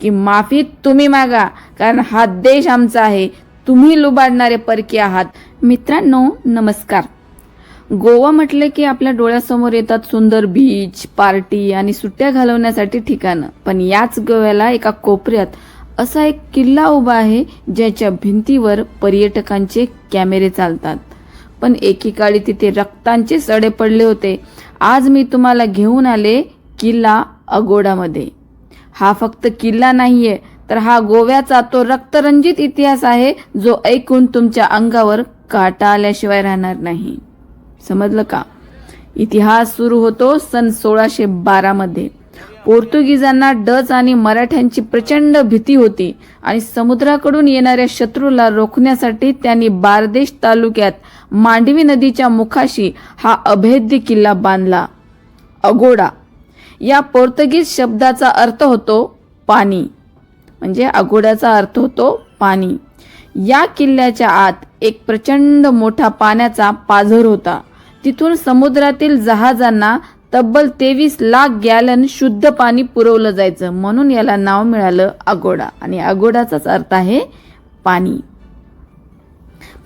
की माफी तुम्ही मागा, कारण हा देश आमचा आहे, तुम्ही लुबाडणारे परकी आहात. मित्रांनो नमस्कार. गोवा म्हटले की आपल्या डोळ्यासमोर येतात सुंदर बीच, पार्टी आणि सुट्ट्या घालवण्यासाठी ठिकाणं. पण याच गोव्याला एका कोपऱ्यात असा एक किल्ला उभा आहे ज्याच्या भिंतीवर पर्यटकांचे कॅमेरे चालतात. पण एकेकाळी तिथे रक्तांचे सडे पडले होते. आज मी तुम्हाला घेऊन आले किल्ला अगोडामध्ये. हा फक्त किल्ला नाहीये, तर हा गोव्याचा तो रक्तरंजित इतिहास आहे जो ऐकून तुमच्या अंगावर काटा आल्याशिवाय राहणार नाही. समजलं का? इतिहास सुरू होतो सन 1612 मध्ये. पोर्तुगीजांना डच आणि मराठ्यांची प्रचंड भीती होती आणि समुद्राकडून येणाऱ्या शत्रूला रोखण्यासाठी त्यांनी बारदेश तालुक्यात मांडवी नदीच्या मुखाशी हा अभेद्य किल्ला बांधला. अगोडा या पोर्तुगीज शब्दाचा अर्थ होतो पाणी, म्हणजे अगोड्याचा अर्थ होतो पाणी. या किल्ल्याच्या आत एक प्रचंड मोठा पाण्याचा पाझर होता. तिथून समुद्रातील जहाजांना तब्बल 23 लाख गॅलन शुद्ध पाणी पुरवलं जायचं, म्हणून याला नाव मिळालं अगोडा. आणि अगोडाचाच अर्थ आहे पाणी.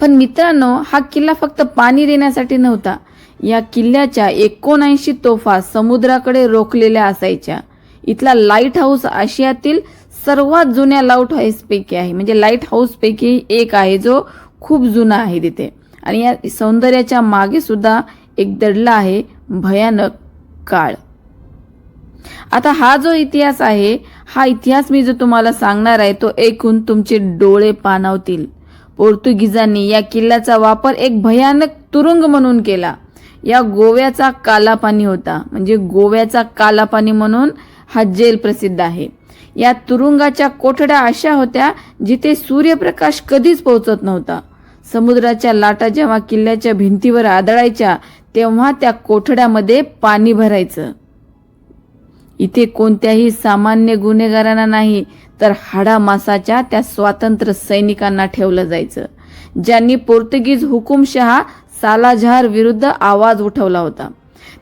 पण मित्रांनो, हा किल्ला फक्त पाणी देण्यासाठी नव्हता. या किल्ल्याच्या 79 तोफा समुद्राकडे रोखलेल्या असायच्या. इथला लाईट हाऊस आशियातील सर्वात जुन्या लाईट हाऊस पैकी आहे, म्हणजे लाईट हाऊस पैकी एक आहे जो खूप जुना आहे तिथे. आणि या सौंदर्याच्या मागे सुद्धा एक दडला आहे भयानक काळ. आता हा जो इतिहास आहे, हा इतिहास मी जो तुम्हाला सांगणार आहे तो ऐकून तुमचे डोळे पाणावतील. पोर्तुगीजांनी या किल्ल्याचा वापर एक भयानक तुरुंग म्हणून केला. या गोव्याचा कालापानी होता, म्हणजे गोव्याचा कालापानी म्हणून हा जेल प्रसिद्ध आहे. या तुरुंगाच्या कोठड्या अशा होत्या जिथे सूर्यप्रकाश कधीच पोहोचत नव्हता. समुद्राच्या लाटा जेव्हा किल्ल्याच्या भिंतीवर आदळायच्या तेव्हा त्या कोठड्यामध्ये पाणी भरायचं. इथे कोणत्याही सामान्य गुन्हेगारांना नाही, तर हाडामासाच्या त्या स्वातंत्र्य सैनिकांना ठेवलं जायचं, ज्यांनी पोर्तुगीज हुकुमशहा सालाझार विरुद्ध आवाज उठवला होता.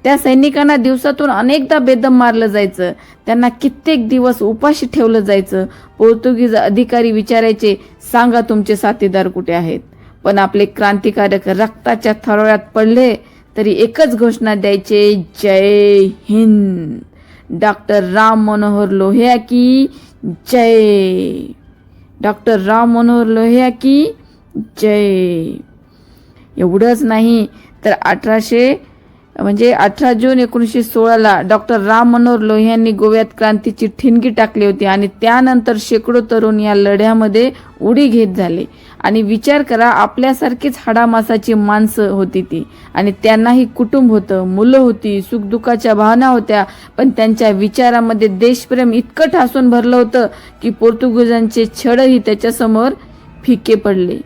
त्या सैनिकांना दिवसातून अनेकदा बेदम मारलं जायचं, त्यांना कित्येक दिवस उपाशी ठेवलं जायचं. पोर्तुगीज अधिकारी विचारायचे, सांगा तुमचे साथीदार कुठे आहेत? पण आपले क्रांतिकारक रक्ताच्या थरोळ्यात पडले तरी एकच घोषणा द्यायचे, जय हिंद, डॉक्टर राम मनोहर लोहिया की जय, डॉक्टर राम मनोहर लोहिया की जय. एवढंच नाही तर 18 जून 1916 डॉक्टर राम मनोहर लोहियांनी गोव्यात क्रांतीची ठिणगी टाकली होती आणि त्यानंतर शेकडो तरुण या लढ्यामध्ये उडी घेत झाले. आणि विचार करा, आपल्यासारखीच हाडामासाची माणसं होती ती, आणि त्यांनाही कुटुंब होतं, मुलं होती, सुखदुःखाच्या भावना होत्या. पण त्यांच्या विचारामध्ये देशप्रेम इतकं ठासून भरलं होतं की पोर्तुगीजांचे छळही त्याच्यासमोर फिके पडले.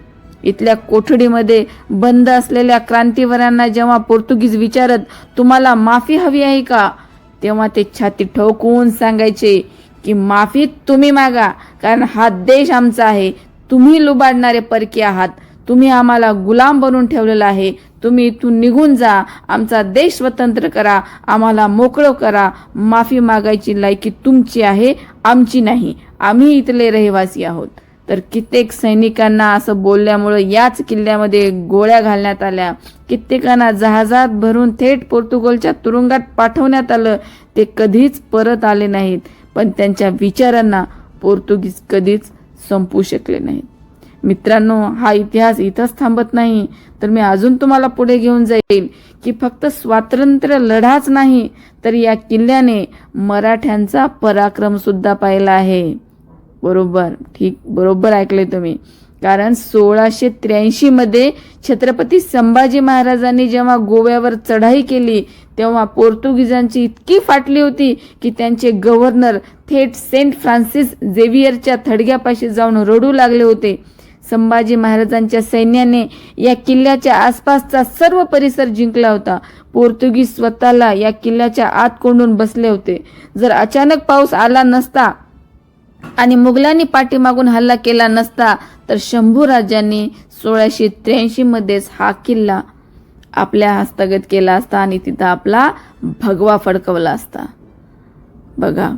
इथल्या कोठडीमध्ये बंद असलेल्या क्रांतिवीरांना जेव्हा पोर्तुगीज विचारत, तुम्हाला माफी हवी आहे का, तेव्हा ते छाती ठोकून सांगायचे की माफी तुम्ही मागा, कारण हा देश आमचा आहे, तुम्ही लुबाडणारे परकी आहात, तुम्ही आम्हाला गुलाम बनवून ठेवलेला आहे, तुम्ही इथून निघून जा, आमचा देश स्वतंत्र करा, आम्हाला मोकळं करा. माफी मागायची लायकी तुमची आहे, आमची नाही, आम्ही इथले रहिवासी आहोत. तर कित्येक सैनिकांना असं बोलल्यामुळे याच किल्ल्यामध्ये गोळ्या घालण्यात आल्या. कित्येकांना जहाजात भरून थेट पोर्तुगालच्या तुरुंगात पाठवण्यात आलं. ते कधीच परत आले नाहीत, पण त्यांच्या विचारांना पोर्तुगीज कधीच संपू शकले नाहीत. मित्रांनो, हा इतिहास इथंच थांबत नाही, तर मी अजून तुम्हाला पुढे घेऊन जाईल की फक्त स्वातंत्र्य लढाच नाही, तर या किल्ल्याने मराठ्यांचा पराक्रम सुद्धा पाहिला आहे. बरोबर ऐकले तुम्ही. कारण 1683 मध्ये छत्रपती संभाजी महाराजांनी जेव्हा गोव्यावर चढाई केली तेव्हा पोर्तुगीजांची इतकी फाटली होती की त्यांचे गव्हर्नर थेट सेंट फ्रान्सिस झेवियरच्या थडग्यापाशी जाऊन रडू लागले होते. संभाजी महाराजांच्या सैन्याने या किल्ल्याच्या आसपासचा सर्व परिसर जिंकला होता. पोर्तुगीज स्वतःला या किल्ल्याच्या आत कोंडून बसले होते. जर अचानक पाऊस आला नसता आणि मुघलांनी पाठीमागून हल्ला केला नसता तर शंभू राजांनी 1683 मध्येच हा किल्ला आपल्या हस्तगत केला असता आणि तिथं आपला भगवा फडकवला असता. बघा,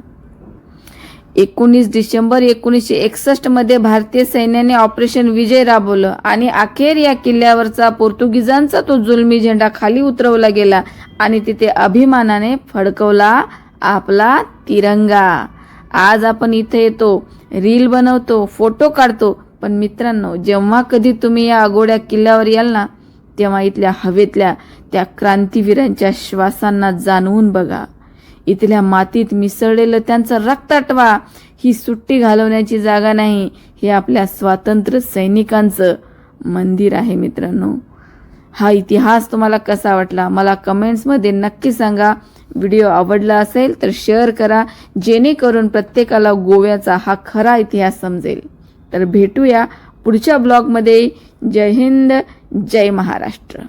19 डिसेंबर 1961 मध्ये भारतीय सैन्याने ऑपरेशन विजय राबवलं आणि अखेर या किल्ल्यावरचा पोर्तुगीजांचा तो जुलमी झेंडा खाली उतरवला गेला आणि तिथे अभिमानाने फडकवला आपला तिरंगा. आज आपण इथे येतो, रील बनवतो, फोटो काढतो, पण मित्रांनो, जेव्हा कधी तुम्ही या अगोड्या किल्ल्यावर याल ना, तेव्हा इथल्या हवेतल्या त्या क्रांतीवीरांच्या श्वासांना जाणवून बघा. इथल्या मातीत मिसळलेलं त्यांचं रक्त आठवा. ही सुट्टी घालवण्याची जागा नाही, हे आपल्या स्वातंत्र्य सैनिकांचं मंदिर आहे. मित्रांनो, हा इतिहास तुम्हाला कसा वाटला मला कमेंट्समध्ये नक्की सांगा. व्हिडिओ आवडला असेल तर शेअर करा, जेणेकरून प्रत्येकाला गोव्याचा हा खरा इतिहास समजेल. तर भेटूया पुढच्या ब्लॉगमध्ये. जय हिंद, जय महाराष्ट्र.